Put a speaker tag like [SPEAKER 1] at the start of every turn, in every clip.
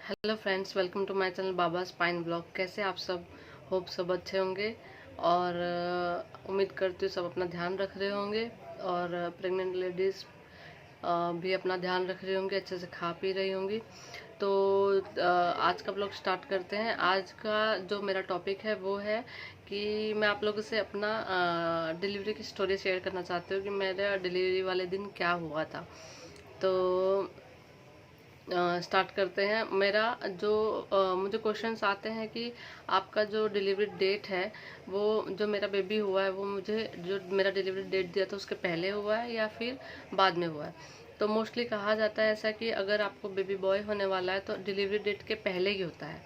[SPEAKER 1] Hello friends, welcome to my channel Baba spine blog. कैसे आप सब? होप सब अच्छे होंगे और उम्मीद करती हूँ सब अपना ध्यान रख रहे होंगे। और प्रेग्नेंट लेडीज़ भी अपना ध्यान रख रही होंगी, अच्छे से खा पी रही होंगी। तो आज का ब्लॉग स्टार्ट करते हैं। आज का जो मेरा टॉपिक है वो है कि मैं आप लोगों से अपना डिलीवरी की स्टोरी शेयर करना चाहती हूँ कि मेरा डिलीवरी वाले दिन क्या हुआ था। तो स्टार्ट करते हैं। मेरा जो मुझे क्वेश्चंस आते हैं कि आपका जो डिलीवरी डेट है, वो जो मेरा बेबी हुआ है वो मुझे जो मेरा डिलीवरी डेट दिया था उसके पहले हुआ है या फिर बाद में हुआ है। तो मोस्टली कहा जाता है ऐसा कि अगर आपको बेबी बॉय होने वाला है तो डिलीवरी डेट के पहले ही होता है,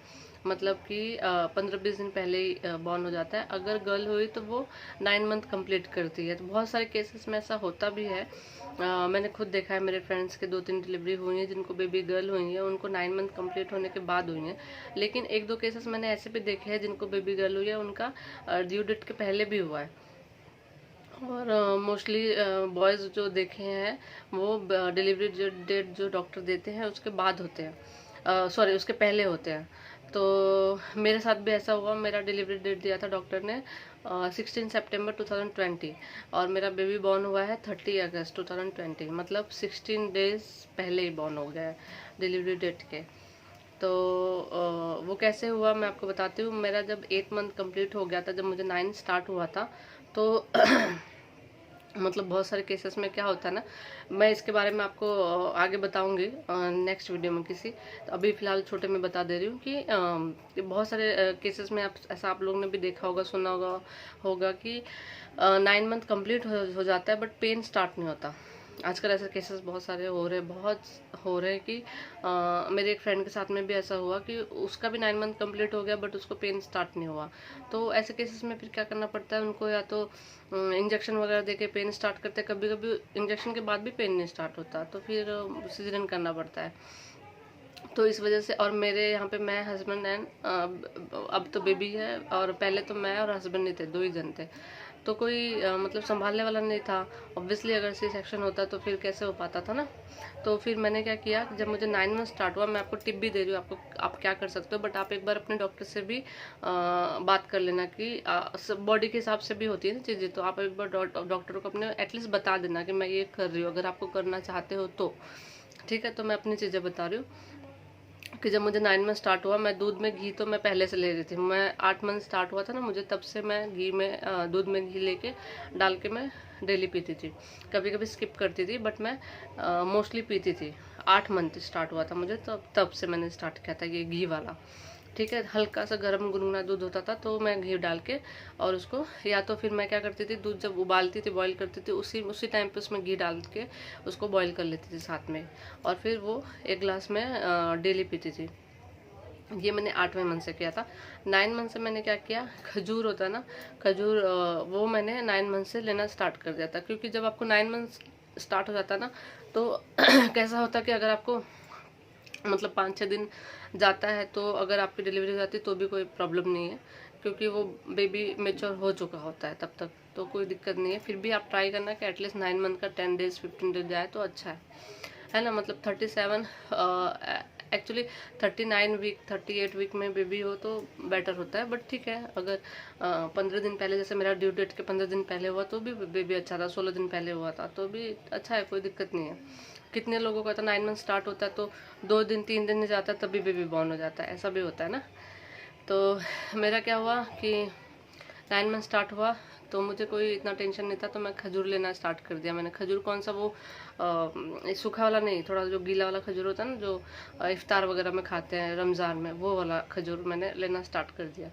[SPEAKER 1] मतलब कि 15-20 दिन पहले ही बॉर्न हो जाता है। अगर गर्ल हुई तो वो 9 मंथ कंप्लीट करती है। तो बहुत सारे केसेस में ऐसा होता भी है। मैंने खुद देखा है, मेरे फ्रेंड्स के 2-3 डिलीवरी हुई है जिनको बेबी गर्ल हुई है, उनको 9 मंथ कंप्लीट होने के बाद हुई है। लेकिन 1-2 केसेस मैंने ऐसे भी देखे हैं जिनको बेबी गर्ल हुई है, उनका ड्यू डेट के पहले भी हुआ है। और मोस्टली बॉयज़ जो देखे हैं वो डिलीवरी डेट जो डॉक्टर देते हैं उसके बाद होते हैं, सॉरी उसके पहले होते हैं। तो मेरे साथ भी ऐसा हुआ। मेरा डिलीवरी डेट दिया था डॉक्टर ने 16 सितंबर 2020 और मेरा बेबी बॉर्न हुआ है 30 अगस्त 2020, मतलब 16 डेज पहले ही बॉर्न हो गया है डिलीवरी डेट के। तो वो कैसे हुआ मैं आपको बताती हूँ। मेरा जब 8 मंथ कंप्लीट हो गया था, जब मुझे 9 स्टार्ट हुआ था, तो मतलब बहुत सारे केसेस में क्या होता है ना, मैं इसके बारे में आपको आगे बताऊंगी नेक्स्ट वीडियो में किसी। तो अभी फिलहाल छोटे में बता दे रही हूँ कि बहुत सारे केसेस में आप ऐसा आप लोगों ने भी देखा होगा, सुना होगा कि 9 मंथ कंप्लीट हो जाता है बट पेन स्टार्ट नहीं होता। आजकल ऐसे केसेस बहुत सारे हो रहे हैं कि मेरे एक फ्रेंड के साथ में भी ऐसा हुआ कि उसका भी 9 मंथ कंप्लीट हो गया बट उसको पेन स्टार्ट नहीं हुआ। तो ऐसे केसेस में फिर क्या करना पड़ता है उनको, या तो इंजेक्शन वगैरह देके पेन स्टार्ट करते हैं। कभी कभी इंजेक्शन के बाद भी पेन नहीं स्टार्ट होता तो फिर सिजेरियन करना पड़ता है। तो इस वजह से, और मेरे यहाँ पे मैं, हस्बैंड एंड अब तो बेबी है, और पहले तो मैं और हस्बैंड नहीं थे, 2 ही जन थे। तो कोई मतलब संभालने वाला नहीं था। ऑब्वियसली अगर सी सेक्शन होता तो फिर कैसे हो पाता था ना। तो फिर मैंने क्या किया, जब मुझे 9 मंथ स्टार्ट हुआ, मैं आपको टिप भी दे रही हूँ आपको, आप क्या कर सकते हो, बट आप एक बार अपने डॉक्टर से भी बात कर लेना कि बॉडी के हिसाब से भी होती है ना चीज़ें। तो आप एक बार डॉक्टर को अपने एटलीस्ट बता देना कि मैं ये कर रही हूँ, अगर आपको करना चाहते हो तो। ठीक है, तो मैं अपनी चीज़ें बता रही हूँ कि जब मुझे 9 मंथ स्टार्ट हुआ, मैं दूध में घी तो मैं पहले से ले रही थी। मैं 8 मंथ स्टार्ट हुआ था ना मुझे, तब से मैं घी में दूध में घी लेके डाल के मैं डेली पीती थी। कभी कभी स्किप करती थी बट मैं मोस्टली पीती थी। 8 मंथ स्टार्ट हुआ था मुझे, तब से मैंने स्टार्ट किया था ये घी वाला। ठीक है, हल्का सा गर्म गुनगुना दूध होता था तो मैं घी डाल के, और उसको, या तो फिर मैं क्या करती थी, दूध जब उबालती थी, बॉईल करती थी, उसी उसी टाइम पे उसमें घी डाल के उसको बॉईल कर लेती थी साथ में, और फिर वो 1 ग्लास में डेली पीती थी। ये मैंने 8वें मंथ से किया था। 9 मंथ से मैंने क्या किया, खजूर होता है ना, खजूर वो मैंने 9 मंथ से लेना स्टार्ट कर दिया था। क्योंकि जब आपको 9 मंथ स्टार्ट हो जाता है ना, तो कैसा होता है कि अगर आपको मतलब 5-6 दिन जाता है, तो अगर आपकी डिलीवरी हो जाती है तो भी कोई प्रॉब्लम नहीं है, क्योंकि वो बेबी मेच्योर हो चुका होता है तब तक, तो कोई दिक्कत नहीं है। फिर भी आप ट्राई करना कि एटलीस्ट 9 मंथ का 10 डेज 15 डेज जाए तो अच्छा है ना। मतलब 37, एक्चुअली 39 वीक 38 वीक में बेबी हो तो बेटर होता है। बट ठीक है, अगर 15 दिन पहले, जैसे मेरा ड्यू डेट के 15 दिन पहले हुआ तो भी बेबी अच्छा था, 16 दिन पहले हुआ था तो भी अच्छा है, कोई दिक्कत नहीं है। कितने लोगों का तो 9 मंथ स्टार्ट होता है तो 2 दिन 3 दिन नहीं जाता तभी बेबी बॉर्न हो जाता है, ऐसा भी होता है ना। तो मेरा क्या हुआ कि 9 मंथ स्टार्ट हुआ तो मुझे कोई इतना टेंशन नहीं था, तो मैं खजूर लेना स्टार्ट कर दिया। मैंने खजूर कौन सा, वो सूखा वाला नहीं, थोड़ा जो गीला वाला खजूर होता है ना, जो इफ्तार वगैरह में खाते हैं रमज़ान में, वो वाला खजूर मैंने लेना स्टार्ट कर दिया।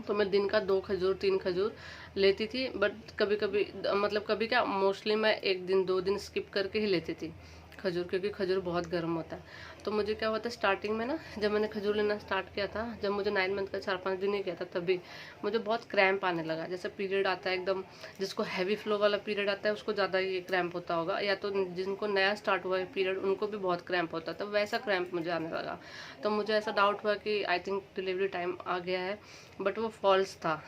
[SPEAKER 1] तो मैं दिन का 2 खजूर 3 खजूर लेती थी। बट कभी कभी, मतलब कभी क्या, मोस्टली मैं 1 दिन 2 दिन स्किप करके ही लेती थी खजूर, क्योंकि खजूर बहुत गर्म होता है। तो मुझे क्या हुआ था स्टार्टिंग में ना, जब मैंने खजूर लेना स्टार्ट किया था, जब मुझे 9 मंथ का 4-5 दिन ही किया था, तभी मुझे बहुत क्रैम्प आने लगा। जैसे पीरियड आता है एकदम, जिसको हैवी फ्लो वाला पीरियड आता है उसको ज़्यादा ये क्रैम्प होता होगा, या तो जिनको नया स्टार्ट हुआ है पीरियड उनको भी बहुत क्रैम्प होता है, तो वैसा क्रैम्प मुझे आने लगा। तो मुझे ऐसा डाउट हुआ कि आई थिंक डिलीवरी टाइम आ गया है, बट वो फॉल्स था,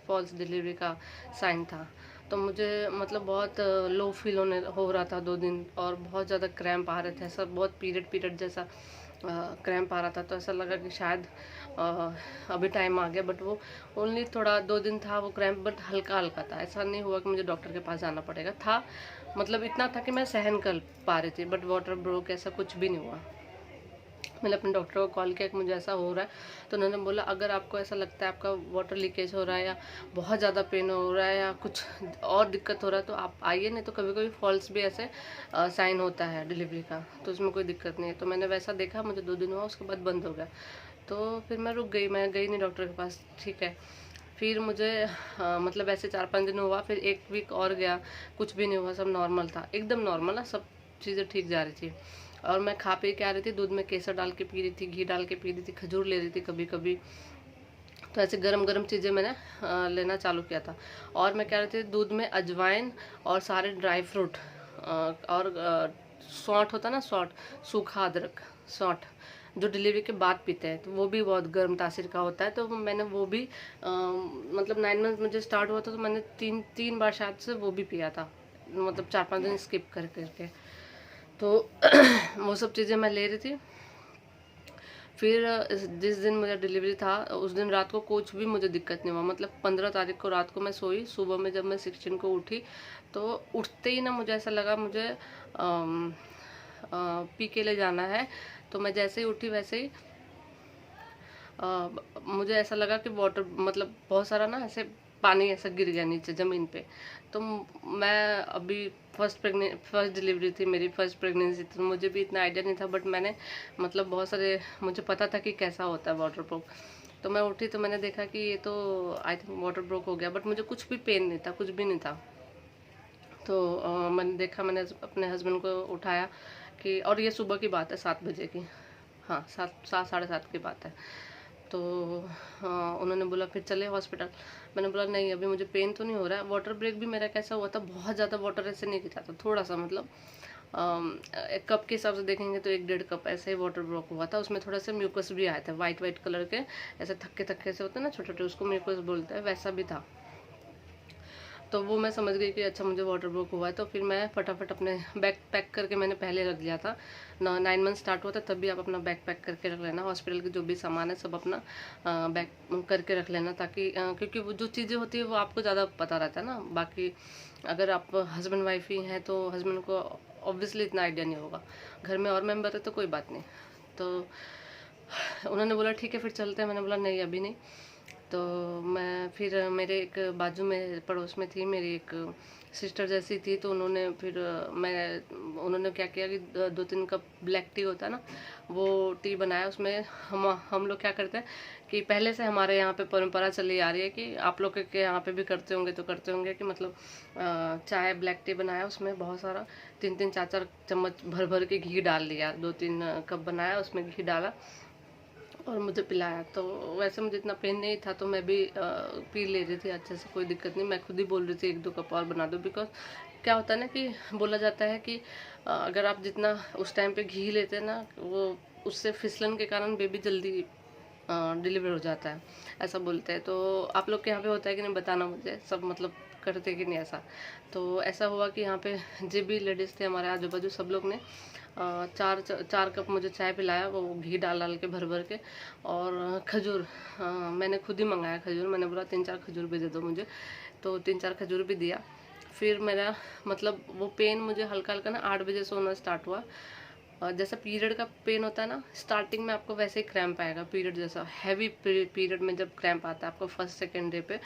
[SPEAKER 1] फॉल्स डिलीवरी का साइन था। तो मुझे मतलब बहुत लो फील हो रहा था 2 दिन, और बहुत ज़्यादा क्रैम्प आ रहे थे, ऐसा बहुत पीरियड पीरियड जैसा क्रैम्प आ रहा था, तो ऐसा लगा कि शायद अभी टाइम आ गया, बट वो ओनली थोड़ा 2 दिन था वो क्रैम्प, बट हल्का हल्का था। ऐसा नहीं हुआ कि मुझे डॉक्टर के पास जाना पड़ेगा, था मतलब इतना था कि मैं सहन कर पा रही थी, बट वाटर ब्रोक ऐसा कुछ भी नहीं हुआ। मैंने अपने डॉक्टर को कॉल किया कि मुझे ऐसा हो रहा है, तो उन्होंने बोला अगर आपको ऐसा लगता है आपका वाटर लीकेज हो रहा है या बहुत ज़्यादा पेन हो रहा है या कुछ और दिक्कत हो रहा है तो आप आइए, नहीं तो कभी कभी फॉल्स भी ऐसे साइन होता है डिलीवरी का, तो उसमें कोई दिक्कत नहीं है। तो मैंने वैसा देखा, मुझे 2 दिन हुआ, उसके बाद बंद हो गया, तो फिर मैं रुक गई, मैं गई नहीं डॉक्टर के पास, ठीक है। फिर मुझे मतलब ऐसे 4-5 दिन हुआ, फिर 1 वीक और गया, कुछ भी नहीं हुआ, सब नॉर्मल था, एकदम नॉर्मल ना, सब चीज़ें ठीक जा रही थी। और मैं खा पी के आ रही थी, दूध में केसर डाल के पी रही थी, घी डाल के पी रही थी, खजूर ले रही थी कभी कभी, तो ऐसे गरम गरम चीज़ें मैंने लेना चालू किया था। और मैं कह रही थी दूध में अजवाइन और सारे ड्राई फ्रूट और सौंठ होता ना, सौंठ, सूखा अदरक, सौंठ, जो डिलीवरी के बाद पीते हैं, तो वो भी बहुत गर्म तासीर का होता है, तो मैंने वो भी मतलब 9 मंथ मुझे स्टार्ट हुआ था, तो मैंने तीन बार शायद से वो भी पिया था, मतलब 4-5 दिन स्किप कर करके, तो वो सब चीज़ें मैं ले रही थी। फिर जिस दिन मुझे डिलीवरी था उस दिन रात को कुछ भी मुझे दिक्कत नहीं हुआ, मतलब 15 तारीख को रात को मैं सोई, सुबह में जब मैं 16 को उठी, तो उठते ही ना मुझे ऐसा लगा मुझे पी के ले जाना है, तो मैं जैसे ही उठी वैसे ही मुझे ऐसा लगा कि वाटर मतलब बहुत सारा ना ऐसे पानी ऐसा गिर गया नीचे ज़मीन पे। तो मैं अभी फर्स्ट डिलीवरी थी मेरी, फर्स्ट प्रेगनेंसी, तो मुझे भी इतना आइडिया नहीं था, बट मैंने मतलब बहुत सारे मुझे पता था कि कैसा होता है वाटर ब्रोक। तो मैं उठी तो मैंने देखा कि ये तो आई थिंक वाटर ब्रोक हो गया, बट मुझे कुछ भी पेन नहीं था, कुछ भी नहीं था। तो मैंने देखा, मैंने अपने हस्बैंड को उठाया कि, और ये सुबह की बात है 7 बजे की, हाँ 7 साढ़े 7 की बात है। तो उन्होंने बोला फिर चले हॉस्पिटल। मैंने बोला नहीं अभी मुझे पेन तो नहीं हो रहा है। वाटर ब्रेक भी मेरा कैसा हुआ था, बहुत ज़्यादा वाटर ऐसे नहीं गिरा था, थोड़ा सा मतलब एक कप के हिसाब से देखेंगे तो 1-1.5 कप ऐसे ही वाटर ब्रेक हुआ था। उसमें थोड़ा सा म्यूकस भी आया था, वाइट कलर के ऐसे थक्के थक्के से होते हैं ना छोटे छोटे, उसको म्यूकस बोलते हैं, वैसा भी था। तो वो मैं समझ गई कि अच्छा मुझे वाटर ब्रोक हुआ है। तो फिर मैं फटाफट अपने बैग पैक करके मैंने पहले रख लिया था। 9 मंथ स्टार्ट हुआ था तब भी आप अपना बैग पैक करके रख लेना, हॉस्पिटल के जो भी सामान है सब अपना बैग करके रख लेना, ताकि क्योंकि वो जो चीज़ें होती है वो आपको ज़्यादा पता रहता है ना। बाकी अगर आप हस्बैंड वाइफ ही हैं तो हस्बैंड को ऑब्वियसली इतना आइडिया नहीं होगा, घर में और मेम्बर है तो कोई बात नहीं। तो उन्होंने बोला ठीक है फिर चलते हैं, मैंने बोला नहीं अभी नहीं। तो मैं फिर मेरे एक बाजू में पड़ोस में थी मेरी एक सिस्टर जैसी थी, तो उन्होंने फिर उन्होंने क्या किया कि 2-3 कप ब्लैक टी होता है ना, वो टी बनाया। उसमें हम लोग क्या करते हैं कि पहले से हमारे यहाँ पे परंपरा चली आ रही है कि आप लोग के यहाँ पे भी करते होंगे तो करते होंगे कि मतलब चाय ब्लैक टी बनाया, उसमें बहुत सारा 3-3 4-4 चम्मच भर भर के घी डाल लिया, 2-3 कप बनाया, उसमें घी डाला और मुझे पिलाया। तो वैसे मुझे इतना पेन नहीं था तो मैं भी पी ले रही थी अच्छे से, कोई दिक्कत नहीं। मैं खुद ही बोल रही थी 1-2 कप और बना दो, बिकॉज क्या होता है ना कि बोला जाता है कि अगर आप जितना उस टाइम पे घी लेते हैं ना, वो उससे फिसलन के कारण बेबी जल्दी डिलीवर हो जाता है, ऐसा बोलते हैं। तो आप लोग के यहाँ पे होता है कि नहीं बताना मुझे, सब मतलब करते कि नहीं ऐसा। तो ऐसा हुआ कि यहाँ पे जो भी लेडीज़ थे हमारे आजू बाजू सब लोग ने 4 कप मुझे चाय पिलाया, वो घी डाल डाल के भर भर के। और खजूर मैंने खुद ही मंगाया खजूर, मैंने बोला 3-4 खजूर भी दे दो मुझे, तो 3-4 खजूर भी दिया। फिर मेरा मतलब वो पेन मुझे हल्का हल्का ना 8 बजे से होना स्टार्ट हुआ। जैसा पीरियड का पेन होता है ना स्टार्टिंग में, आपको वैसे ही क्रैम्प आएगा, पीरियड जैसा हैवी पीरियड में जब क्रैम्प आता है आपको फर्स्ट सेकेंड डे पे,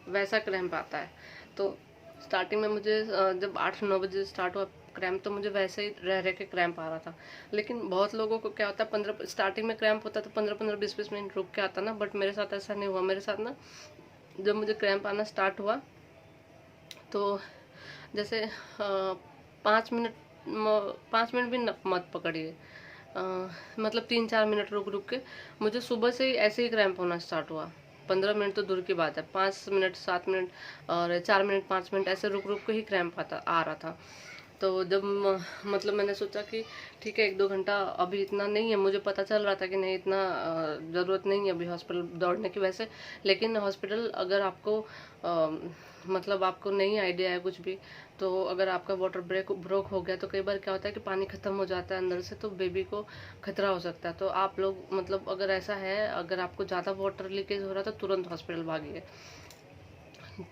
[SPEAKER 1] वैसा क्रैम्प आता है। तो स्टार्टिंग में मुझे जब 8-9 बजे स्टार्ट हुआ क्रैम्प, तो मुझे वैसे ही रह रह के क्रैम्प आ रहा था। लेकिन बहुत लोगों को क्या होता है 15 स्टार्टिंग में क्रैम्प होता है तो 15-15 20-20 मिनट रुक के आता ना, बट मेरे साथ ऐसा नहीं हुआ। मेरे साथ ना जब मुझे क्रैम्प आना स्टार्ट हुआ तो जैसे 5 मिनट 5 मिनट भी मत पकड़िए, मतलब 3-4 मिनट रुक रुक के मुझे सुबह से ही ऐसे ही क्रैम्प होना स्टार्ट हुआ। 15 मिनट तो दूर की बात है, 5 मिनट 7 मिनट और 4 मिनट 5 मिनट ऐसे रुक रुक के ही क्रैम्प आ रहा था। तो जब मतलब मैंने सोचा कि ठीक है 1-2 घंटा, अभी इतना नहीं है, मुझे पता चल रहा था कि नहीं इतना ज़रूरत नहीं है अभी हॉस्पिटल दौड़ने की वैसे। लेकिन हॉस्पिटल अगर आपको मतलब आपको नहीं आइडिया है कुछ भी, तो अगर आपका वाटर ब्रोक हो गया तो कई बार क्या होता है कि पानी ख़त्म हो जाता है अंदर से, तो बेबी को खतरा हो सकता है। तो आप लोग मतलब अगर ऐसा है, अगर आपको ज़्यादा वाटर लीकेज हो रहा है तो तुरंत हॉस्पिटल भागिए।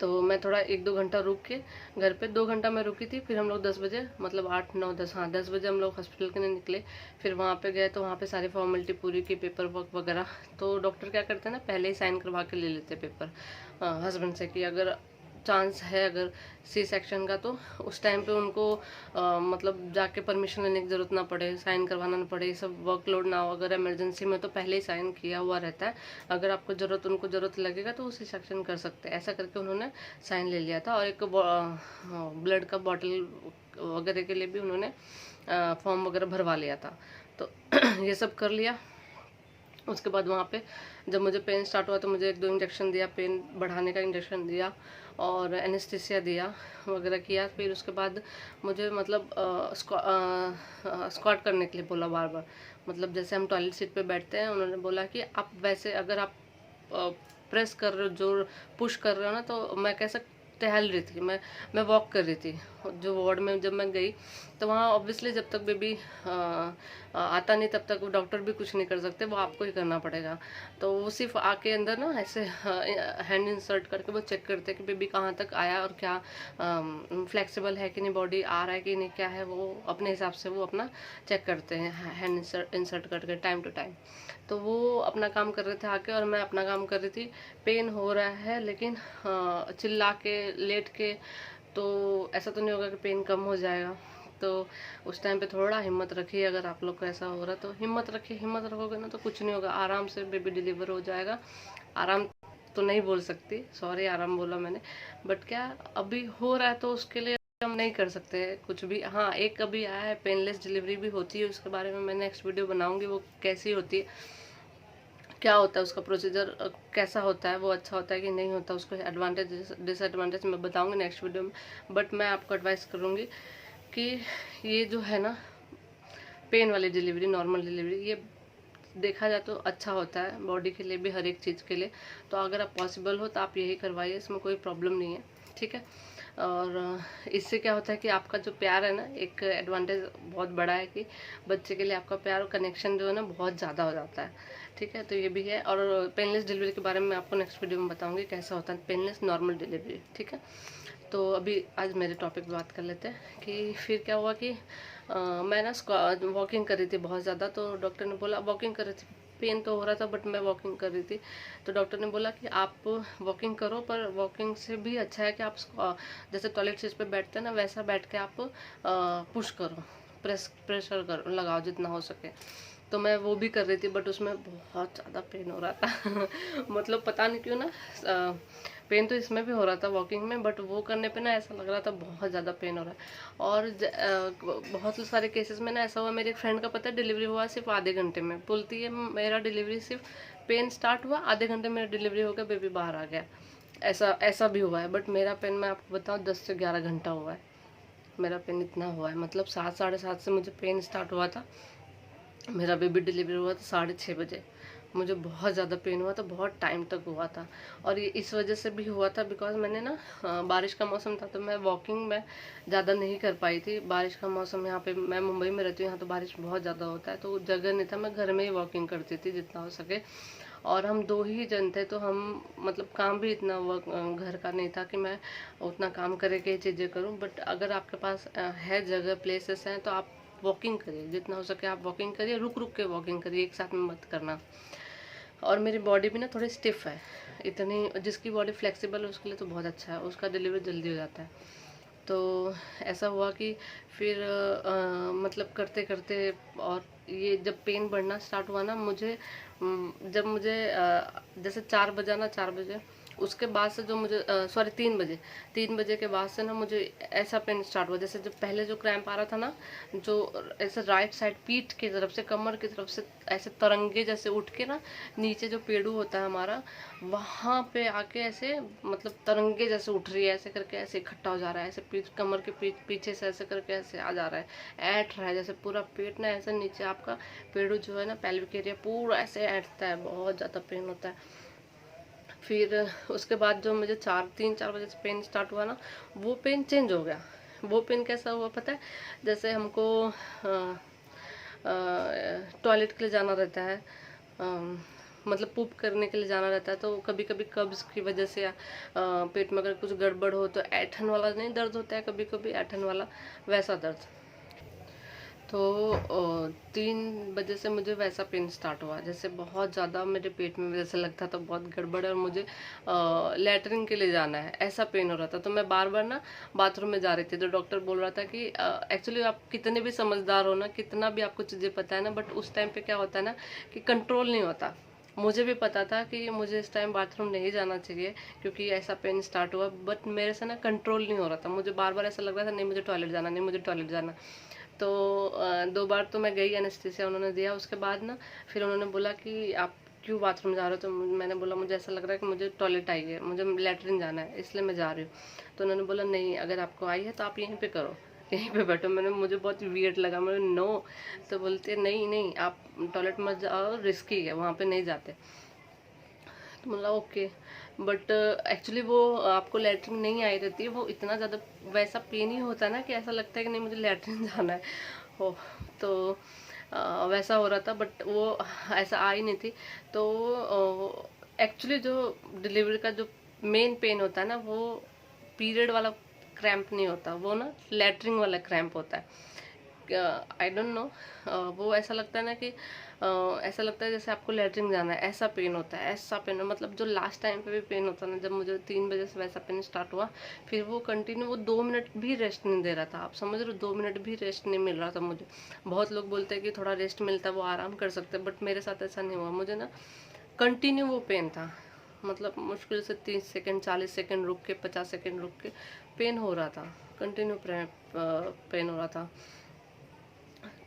[SPEAKER 1] तो मैं थोड़ा 1-2 घंटा रुक के घर पे, 2 घंटा मैं रुकी थी, फिर हम लोग 10 बजे मतलब 8, 9, 10, हाँ 10 बजे हम लोग हॉस्पिटल के लिए निकले। फिर वहाँ पे गए तो वहाँ पे सारी फॉर्मेलिटी पूरी की, पेपर वर्क वगैरह। तो डॉक्टर क्या करते हैं ना, पहले ही साइन करवा के ले लेते पेपर हस्बैंड से कि अगर चांस है अगर सी सेक्शन का, तो उस टाइम पे उनको मतलब जाके परमिशन लेने की ज़रूरत ना पड़े, साइन करवाना ना पड़े, ये सब वर्कलोड ना हो। अगर इमरजेंसी में तो पहले ही साइन किया हुआ रहता है, अगर आपको उनको ज़रूरत लगेगा तो उसी सेक्शन कर सकते हैं। ऐसा करके उन्होंने साइन ले लिया था। और एक ब्लड का बॉटल वगैरह के लिए भी उन्होंने फॉर्म वगैरह भरवा लिया था। तो ये सब कर लिया। उसके बाद वहाँ पे जब मुझे पेन स्टार्ट हुआ तो मुझे 1-2 इंजेक्शन दिया, पेन बढ़ाने का इंजेक्शन दिया और एनेस्थीसिया दिया वगैरह किया। फिर उसके बाद मुझे मतलब स्क्वाट करने के लिए बोला बार बार, मतलब जैसे हम टॉयलेट सीट पे बैठते हैं, उन्होंने बोला कि आप वैसे अगर आप प्रेस कर रहे हो, जोर पुश कर रहे हो ना, तो मैं कैसे टहल रही थी, मैं वॉक कर रही थी। जो वार्ड में जब मैं गई तो वहाँ ऑब्वियसली जब तक बेबी आता नहीं तब तक वो डॉक्टर भी कुछ नहीं कर सकते, वो आपको ही करना पड़ेगा। तो वो सिर्फ आके अंदर ना ऐसे हैंड इंसर्ट करके वो चेक करते हैं कि बेबी कहाँ तक आया और क्या फ्लेक्सिबल है कि नहीं, बॉडी आ रहा है कि नहीं, क्या है, वो अपने हिसाब से वो अपना चेक करते हैं हैंड इंसर्ट करके टाइम टू टाइम। तो वो अपना काम कर रहे थे आके और मैं अपना काम कर रही थी। पेन हो रहा है लेकिन चिल्ला के लेट के तो ऐसा तो नहीं होगा कि पेन कम हो जाएगा। तो उस टाइम पे थोड़ा हिम्मत रखिए, अगर आप लोग को ऐसा हो रहा है तो हिम्मत रखिए। हिम्मत रखोगे ना तो कुछ नहीं होगा, आराम से बेबी डिलीवर हो जाएगा। आराम तो नहीं बोल सकती, सॉरी आराम बोला मैंने, बट क्या अभी हो रहा है तो उसके लिए हम नहीं कर सकते कुछ भी। हाँ एक अभी आया है पेनलेस डिलीवरी भी होती है, उसके बारे में मैं नेक्स्ट वीडियो बनाऊंगी, वो कैसी होती है, क्या होता है उसका प्रोसीजर, कैसा होता है, वो अच्छा होता है कि नहीं होता, उसको एडवांटेज डिसएडवांटेज मैं बताऊंगी नेक्स्ट वीडियो में। बट मैं आपको एडवाइस करूंगी कि ये जो है ना पेन वाली डिलीवरी, नॉर्मल डिलीवरी, ये देखा जाए तो अच्छा होता है बॉडी के लिए भी, हर एक चीज़ के लिए। तो अगर आप पॉसिबल हो तो आप यही करवाइए, इसमें कोई प्रॉब्लम नहीं है, ठीक है। और इससे क्या होता है कि आपका जो प्यार है ना, एक एडवांटेज बहुत बड़ा है कि बच्चे के लिए आपका प्यार और कनेक्शन जो है ना बहुत ज़्यादा हो जाता है, ठीक है। तो ये भी है। और पेनलेस डिलीवरी के बारे में आपको नेक्स्ट वीडियो में बताऊंगी कैसा होता है पेनलेस नॉर्मल डिलीवरी, ठीक है। तो अभी आज मेरे टॉपिक पे बात कर लेते हैं कि फिर क्या हुआ कि मैं ना वॉकिंग कर रही थी बहुत ज़्यादा। तो डॉक्टर ने बोला, वॉकिंग कर रही थी, पेन तो हो रहा था बट मैं वॉकिंग कर रही थी, तो डॉक्टर ने बोला कि आप वॉकिंग करो, पर वॉकिंग से भी अच्छा है कि आप जैसे टॉयलेट सीट पे बैठते हैं ना वैसा बैठ के आप पुश करो, प्रेशर करो, लगाओ जितना हो सके। तो मैं वो भी कर रही थी बट उसमें बहुत ज़्यादा पेन हो रहा था मतलब पता नहीं क्यों ना, पेन तो इसमें भी हो रहा था वॉकिंग में, बट वो करने पे ना ऐसा लग रहा था बहुत ज़्यादा पेन हो रहा है। और बहुत सारे केसेस में ना ऐसा हुआ, मेरे एक फ्रेंड का पता है डिलीवरी हुआ सिर्फ आधे घंटे में, बोलती है मेरा डिलीवरी सिर्फ पेन स्टार्ट हुआ आधे घंटे में डिलीवरी हो गया, बेबी बाहर आ गया। ऐसा भी हुआ है, बट मेरा पेन मैं आपको बताऊँ 10 से 11 घंटा हुआ है, मेरा पेन इतना हुआ है। मतलब 7, 7:30 से मुझे पेन स्टार्ट हुआ था, मेरा बेबी डिलीवरी हुआ था 6:30 बजे। मुझे बहुत ज़्यादा पेन हुआ था, बहुत टाइम तक हुआ था। और ये इस वजह से भी हुआ था बिकॉज मैंने ना बारिश का मौसम था तो मैं वॉकिंग में ज़्यादा नहीं कर पाई थी। बारिश का मौसम, यहाँ पे मैं मुंबई में रहती हूँ, यहाँ तो बारिश बहुत ज़्यादा होता है, तो जगह नहीं था, मैं घर में ही वॉकिंग करती थी जितना हो सके। और हम 2 ही जन थे तो हम मतलब काम भी इतना घर का नहीं था कि मैं उतना काम करे के चीज़ें करूँ। बट अगर आपके पास है जगह, प्लेसेस हैं, तो आप वॉकिंग करिए, जितना हो सके आप वॉकिंग करिए, रुक रुक के वॉकिंग करिए, एक साथ में मत करना। और मेरी बॉडी भी ना थोड़ी स्टिफ है, इतनी जिसकी बॉडी फ्लेक्सिबल है उसके लिए तो बहुत अच्छा है, उसका डिलीवरी जल्दी हो जाता है। तो ऐसा हुआ कि फिर मतलब करते करते, और ये जब पेन बढ़ना स्टार्ट हुआ ना मुझे, जब मुझे जैसे 4 बजा ना, 4 बजे उसके बाद से जो मुझे 3 बजे के बाद से ना मुझे ऐसा पेन स्टार्ट हुआ। जैसे जो पहले जो क्रैम्प आ रहा था ना, जो ऐसे राइट साइड पीठ की तरफ से, कमर की तरफ से ऐसे तरंगे जैसे उठ के ना, नीचे जो पेड़ू होता है हमारा, वहाँ पे आके ऐसे मतलब तरंगे जैसे उठ रही है, ऐसे करके ऐसे इकट्ठा हो जा रहा है, ऐसे कमर के पीछे से ऐसे करके ऐसे आ जा रहा है, ऐंठ रहा है जैसे पूरा पेट ना ऐसे नीचे आपका पेड़ू जो है ना, पेल्विक एरिया पूरा ऐसे ऐंठता है, बहुत ज़्यादा पेन होता है। फिर उसके बाद जो मुझे 3-4 बजे से पेन स्टार्ट हुआ ना, वो पेन चेंज हो गया। वो पेन कैसा हुआ पता है? जैसे हमको टॉयलेट के लिए जाना रहता है, मतलब पूप करने के लिए जाना रहता है, तो कभी कभी कब्ज की वजह से या पेट में अगर कुछ गड़बड़ हो तो ऐठन वाला नहीं दर्द होता है, कभी कभी ऐठन वाला वैसा दर्द। तो 3 बजे से मुझे वैसा पेन स्टार्ट हुआ, जैसे बहुत ज़्यादा मेरे पेट में जैसे लगता था बहुत गड़बड़ है और मुझे लैट्रिन के लिए जाना है, ऐसा पेन हो रहा था। तो मैं बार बार ना बाथरूम में जा रही थी। तो डॉक्टर बोल रहा था कि एक्चुअली आप कितने भी समझदार हो ना, कितना भी आपको चीज़ें पता है ना, बट उस टाइम पे क्या होता है ना कि कंट्रोल नहीं होता। मुझे भी पता था कि मुझे इस टाइम बाथरूम नहीं जाना चाहिए क्योंकि ऐसा पेन स्टार्ट हुआ, बट मेरे से ना कंट्रोल नहीं हो रहा था। मुझे बार बार ऐसा लग रहा था नहीं मुझे टॉयलेट जाना, नहीं मुझे टॉयलेट जाना। तो 2 बार तो मैं गई, एनेस्थीसिया उन्होंने दिया। उसके बाद ना फिर उन्होंने बोला कि आप क्यों बाथरूम जा रहे हो? तो मैंने बोला मुझे ऐसा लग रहा है कि मुझे टॉयलेट आई है, मुझे लैट्रिन जाना है, इसलिए मैं जा रही हूँ। तो उन्होंने बोला नहीं, अगर आपको आई है तो आप यहीं पे करो, यहीं पे बैठो। मुझे बहुत वियर्ड लगा, मैंने नो। तो बोलते नहीं नहीं, आप टॉयलेट मत जाओ, रिस्की है, वहाँ पे नहीं जाते। तो बोला ओके। बट एक्चुअली वो आपको लैट्रिन नहीं आई रहती है, वो इतना ज़्यादा वैसा पेन ही होता है ना कि ऐसा लगता है कि नहीं मुझे लैट्रिन जाना है। हो तो वैसा हो रहा था, बट वो ऐसा आई नहीं थी। तो एक्चुअली जो डिलीवरी का जो मेन पेन होता है ना, वो पीरियड वाला क्रैम्प नहीं होता, वो ना लैट्रिन वाला क्रैम्प होता है। आई डोंट नो, वो ऐसा लगता है ना कि ऐसा लगता है जैसे आपको लैट्रिन जाना है, ऐसा पेन होता है, ऐसा पेन। मतलब जो लास्ट टाइम पे भी पेन होता है ना, जब मुझे 3 बजे से वैसा पेन स्टार्ट हुआ, फिर वो कंटिन्यू, वो 2 मिनट भी रेस्ट नहीं दे रहा था। आप समझ रहे हो, 2 मिनट भी रेस्ट नहीं मिल रहा था मुझे। बहुत लोग बोलते हैं कि थोड़ा रेस्ट मिलता है वो आराम कर सकते हैं, बट मेरे साथ ऐसा नहीं हुआ। मुझे ना कंटिन्यू वो पेन था, मतलब मुश्किल से 30 सेकेंड 40 सेकेंड रुक के, 50 सेकेंड रुक के पेन हो रहा था, कंटिन्यू पेन हो रहा था।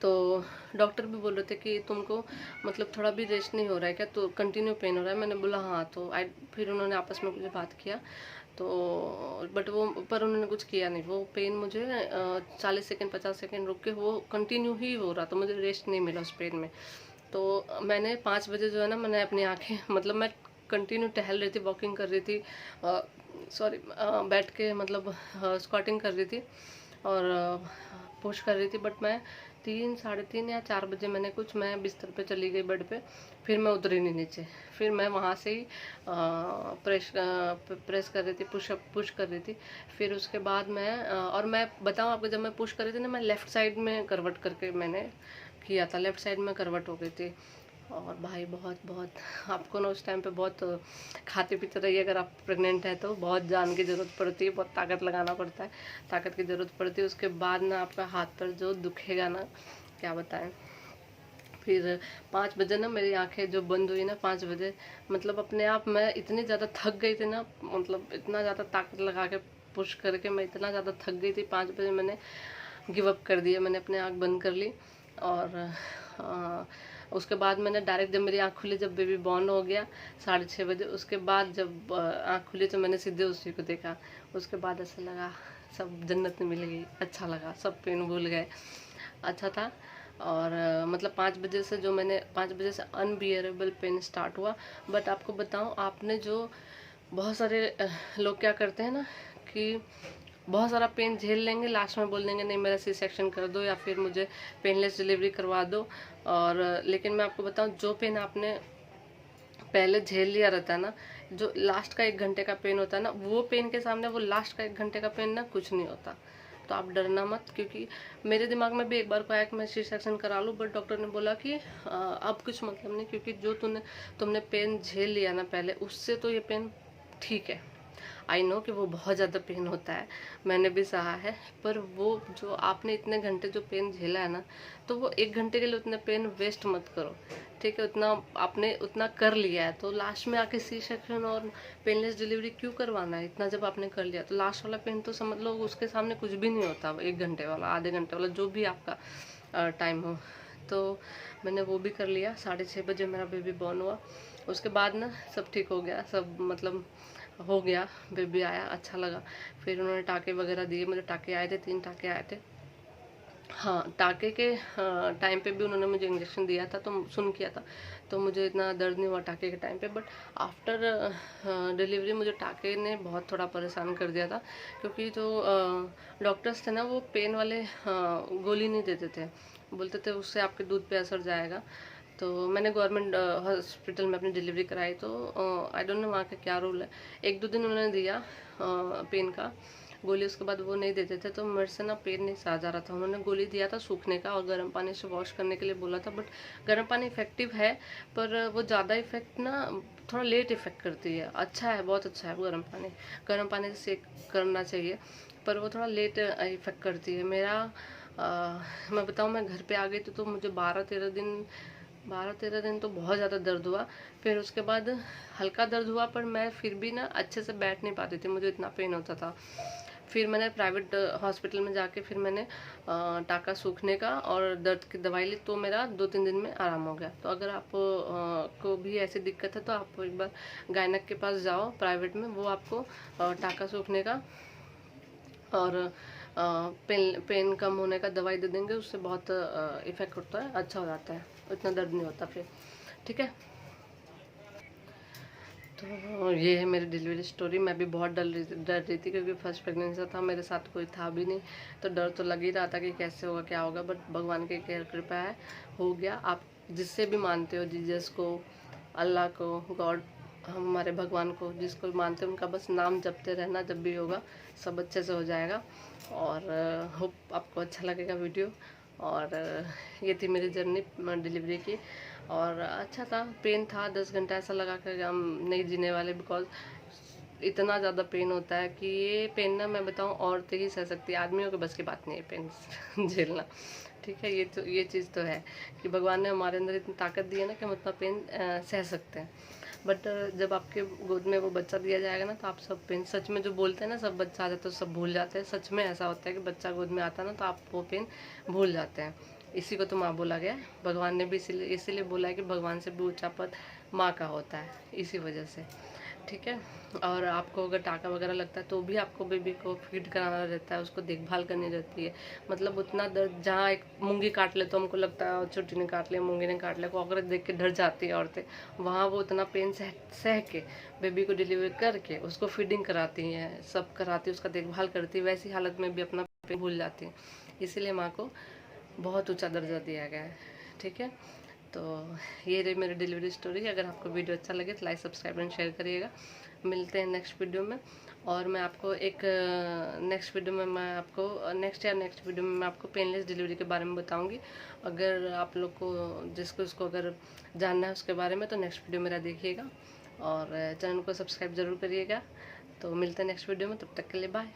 [SPEAKER 1] तो डॉक्टर भी बोल रहे थे कि तुमको मतलब थोड़ा भी रेस्ट नहीं हो रहा है क्या, तो कंटिन्यू पेन हो रहा है। मैंने बोला हाँ। तो फिर उन्होंने आपस में मुझे बात किया, तो बट वो पर उन्होंने कुछ किया नहीं। वो पेन मुझे 40 सेकेंड 50 सेकेंड रुक के वो कंटिन्यू ही हो रहा था, मुझे रेस्ट नहीं मिला उस पेन में। तो मैंने 5 बजे जो है ना, मैंने अपनी आँखें मतलब मैं कंटिन्यू टहल रही थी, वॉकिंग कर रही थी, सॉरी बैठ के मतलब स्क्वाटिंग कर रही थी और पुश कर रही थी। बट मैं 3 साढ़े 3 या 4 बजे मैं बिस्तर पे चली गई, बेड पे। फिर मैं उतरी नहीं नीचे, फिर मैं वहाँ से ही प्रेस कर रही थी, पुश कर रही थी। फिर उसके बाद मैं और मैं बताऊँ आपको, जब मैं पुश कर रही थी ना, मैं लेफ़्ट साइड में करवट करके मैंने किया था, लेफ़्ट साइड में करवट हो गई थी। और भाई बहुत बहुत आपको ना उस टाइम पे बहुत खाते पीते रहिए। अगर आप प्रेग्नेंट है तो बहुत जान की ज़रूरत पड़ती है, बहुत ताकत लगाना पड़ता है, ताकत की ज़रूरत पड़ती है। उसके बाद ना आपका हाथ पर जो दुखेगा ना, क्या बताएं। फिर 5 बजे ना मेरी आंखें जो बंद हुई ना, 5 बजे, मतलब अपने आप मैं इतनी ज़्यादा थक गई थी ना, मतलब इतना ज़्यादा ताकत लगा के पुश करके मैं इतना ज़्यादा थक गई थी। 5 बजे मैंने गिव अप कर दिया, मैंने अपने आँख बंद कर ली। और उसके बाद मैंने डायरेक्ट, जब मेरी आँख खुली, जब बेबी बॉर्न हो गया 6:30 बजे, उसके बाद जब आँख खुली तो मैंने सीधे उसी को देखा। उसके बाद ऐसा लगा सब जन्नत में मिल गई, अच्छा लगा, सब पेन भूल गए, अच्छा था। और मतलब 5 बजे से 5 बजे से अनबियरेबल पेन स्टार्ट हुआ। बट आपको बताऊं, आपने जो बहुत सारे लोग क्या करते हैं ना कि बहुत सारा पेन झेल लेंगे, लास्ट में बोल देंगे नहीं मेरा सी सेक्शन कर दो या फिर मुझे पेनलेस डिलीवरी करवा दो। और लेकिन मैं आपको बताऊं, जो पेन आपने पहले झेल लिया रहता है ना, जो लास्ट का 1 घंटे का पेन होता है ना, वो पेन के सामने वो लास्ट का 1 घंटे का पेन ना कुछ नहीं होता। तो आप डरना मत, क्योंकि मेरे दिमाग में भी एक बार को आया कि मैं सी सेक्शन करा लूँ, बट डॉक्टर ने बोला कि अब कुछ मतलब नहीं, क्योंकि जो तुमने पेन झेल लिया ना पहले, उससे तो ये पेन ठीक है। आई नो कि वो बहुत ज़्यादा पेन होता है, मैंने भी सहा है, पर वो जो आपने इतने घंटे जो पेन झेला है ना, तो वो 1 घंटे के लिए उतना पेन वेस्ट मत करो, ठीक है। उतना आपने उतना कर लिया है, तो लास्ट में आके सी सेक्शन और पेनलेस डिलीवरी क्यों करवाना है? इतना जब आपने कर लिया तो लास्ट वाला पेन तो समझ लो उसके सामने कुछ भी नहीं होता, 1 घंटे वाला, आधे घंटे वाला, जो भी आपका टाइम हो। तो मैंने वो भी कर लिया। 6:30 बजे मेरा बेबी बॉर्न हुआ। उसके बाद ना सब ठीक हो गया, सब मतलब हो गया, बेबी आया, अच्छा लगा। फिर उन्होंने टाँके वगैरह दिए, मुझे टाँके आए थे, 3 टाँके आए थे। हाँ, टाँके के टाइम पे भी उन्होंने मुझे इंजेक्शन दिया था, तो सुन किया था, तो मुझे इतना दर्द नहीं हुआ टाँके के टाइम पे। बट आफ्टर डिलीवरी मुझे टाँके ने बहुत थोड़ा परेशान कर दिया था, क्योंकि जो डॉक्टर्स थे ना, वो पेन वाले गोली नहीं देते थे, बोलते थे उससे आपके दूध पे असर जाएगा। तो मैंने गवर्नमेंट हॉस्पिटल में अपनी डिलीवरी कराई, तो आई डोंट नो वहाँ का क्या रूल है। 1-2 दिन उन्होंने दिया पेन का गोली, उसके बाद वो नहीं देते थे, तो मेरे से ना पेन नहीं सहा जा रहा था। उन्होंने गोली दिया था सूखने का और गर्म पानी से वॉश करने के लिए बोला था, बट गर्म पानी इफेक्टिव है, पर वो ज़्यादा इफेक्ट ना थोड़ा लेट इफेक्ट करती है। अच्छा है, बहुत अच्छा है गर्म पानी से सेक करना चाहिए, पर वो थोड़ा लेट इफेक्ट करती है। मेरा मैं बताऊँ, मैं घर पे आ गई तो मुझे 12-13 दिन तो बहुत ज़्यादा दर्द हुआ। फिर उसके बाद हल्का दर्द हुआ, पर मैं फिर भी ना अच्छे से बैठ नहीं पाती थी, मुझे इतना पेन होता था। फिर मैंने प्राइवेट हॉस्पिटल में जाके फिर मैंने टाँका सूखने का और दर्द की दवाई ली, तो मेरा 2-3 दिन में आराम हो गया। तो अगर आप को भी ऐसी दिक्कत है तो आप एक बार गायनक के पास जाओ प्राइवेट में, वो आपको टाँका सूखने का और पेन कम होने का दवाई दे देंगे, उससे बहुत इफेक्ट होता है, अच्छा हो जाता है, इतना दर्द नहीं होता फिर, ठीक है। तो ये है मेरी डिलीवरी स्टोरी। मैं भी बहुत डर रही थी, क्योंकि फर्स्ट प्रेगनेंसी था, मेरे साथ कोई था भी नहीं, तो डर तो लग ही रहा था कि कैसे होगा, क्या होगा। बट भगवान की कृपा है, हो गया। आप जिससे भी मानते हो, जीसस को, अल्लाह को, गॉड, हमारे भगवान को, जिसको भी मानते हो उनका बस नाम जपते रहना, जब भी होगा सब अच्छे से हो जाएगा। और होप आपको अच्छा लगेगा वीडियो। और ये थी मेरी जर्नी डिलीवरी की, और अच्छा था। पेन था, 10 घंटा ऐसा लगा कि हम नहीं जीने वाले, बिकॉज इतना ज़्यादा पेन होता है कि ये पेन ना, मैं बताऊँ, औरतें ही सह सकती है, आदमियों के बस की बात नहीं है पेन झेलना, ठीक है। ये चीज़ तो है कि भगवान ने हमारे अंदर इतनी ताकत दी है ना कि हम उतना पेन सह सकते हैं। बट जब आपके गोद में वो बच्चा दिया जाएगा ना, तो आप सब पेन, सच में जो बोलते हैं ना, सब बच्चा आ जाता है तो सब भूल जाते हैं, सच में ऐसा होता है कि बच्चा गोद में आता है ना, तो आप वो पेन भूल जाते हैं। इसी को तो माँ बोला गया है, भगवान ने भी इसीलिए बोला है कि भगवान से भी ऊंचा पद माँ का होता है, इसी वजह से, ठीक है। और आपको अगर टाँका वगैरह लगता है तो भी आपको बेबी को फीड कराना रहता है, उसको देखभाल करनी रहती है। मतलब उतना दर्द, जहाँ एक मूंगी काट ले तो हमको लगता है छोटी ने काट लिया, मूंगी ने काट लिया, कॉकरोच देख के डर जाती है औरतें, वहाँ वो उतना पेन सह के बेबी को डिलीवर करके उसको फीडिंग कराती हैं, सब कराती है, उसका देखभाल करती है, वैसी हालत में भी अपना पेन भूल जाती है। इसीलिए माँ को बहुत ऊंचा दर्जा दिया गया है, ठीक है। तो ये रही मेरी डिलीवरी स्टोरी। अगर आपको वीडियो अच्छा लगे तो लाइक, सब्सक्राइब एंड शेयर करिएगा। मिलते हैं नेक्स्ट वीडियो में। और मैं आपको एक नेक्स्ट वीडियो में मैं आपको नेक्स्ट वीडियो में मैं आपको पेनलेस डिलीवरी के बारे में बताऊंगी। अगर आप लोग को इसको अगर जानना है उसके बारे में, तो नेक्स्ट वीडियो मेरा देखिएगा और चैनल को सब्सक्राइब ज़रूर करिएगा। तो मिलते हैं नेक्स्ट वीडियो में, तब तक के लिए बाय।